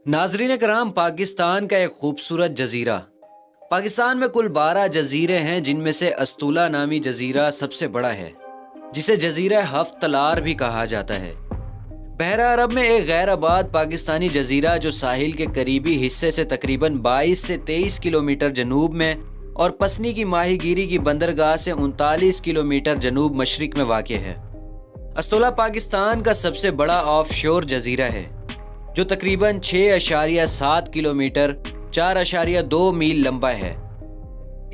नाजरीन कराम, पाकिस्तान का एक खूबसूरत जजीरा। पाकिस्तान में कुल 12 जजीरे हैं, जिनमें से अस्तूला नामी जजीरा सबसे बड़ा है, जिसे जजीरा हफ्त तलार भी कहा जाता है। बहरा अरब में एक गैर आबाद पाकिस्तानी जजीरा जो साहिल के करीबी हिस्से से तकरीबन 22 से 23 किलोमीटर जनूब में और पसनी की माहीगीरी की बंदरगाह से 39 किलोमीटर जनूब मशरिक में वाक़ है। अस्तूला पाकिस्तान का सबसे बड़ा ऑफ शोर जजीरा है, जो तकरीबन 6.7 किलोमीटर 4.2 मील लंबा है।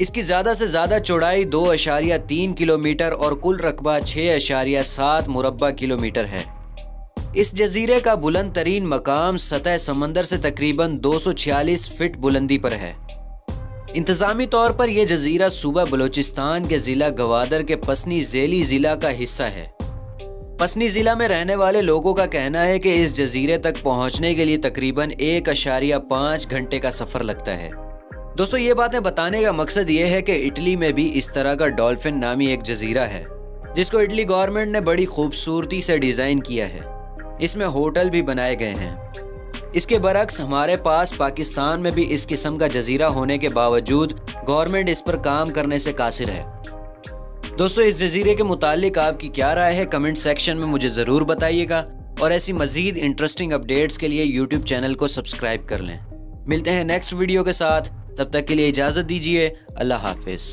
इसकी ज़्यादा से ज़्यादा चौड़ाई 2.3 किलोमीटर और कुल रकबा 6.7 मुरब्बा किलोमीटर है। इस जजीरे का बुलंद तरीन मकाम सतह समंदर से तकरीबन 246 फीट बुलंदी पर है। इंतज़ामी तौर पर यह जजीरा सूबा बलूचिस्तान के ज़िला गवादर के पसनी ज़ैली ज़िला का हिस्सा है। पसनी ज़िला में रहने वाले लोगों का कहना है कि इस जजीरे तक पहुंचने के लिए तकरीबन 1.5 घंटे का सफ़र लगता है। दोस्तों, ये बातें बताने का मकसद ये है कि इटली में भी इस तरह का डॉल्फिन नामी एक जजीरा है, जिसको इटली गवर्नमेंट ने बड़ी खूबसूरती से डिज़ाइन किया है। इसमें होटल भी बनाए गए हैं। इसके बरक्स हमारे पास पाकिस्तान में भी इस किस्म का जजीरा होने के बावजूद गवर्नमेंट इस पर काम करने से कासिर है। दोस्तों, इस जजीरे के मुतालिक आपकी क्या राय है, कमेंट सेक्शन में मुझे ज़रूर बताइएगा, और ऐसी मज़ीद इंटरेस्टिंग अपडेट्स के लिए यूट्यूब चैनल को सब्सक्राइब कर लें। मिलते हैं नेक्स्ट वीडियो के साथ, तब तक के लिए इजाज़त दीजिए। अल्लाह हाफिज़।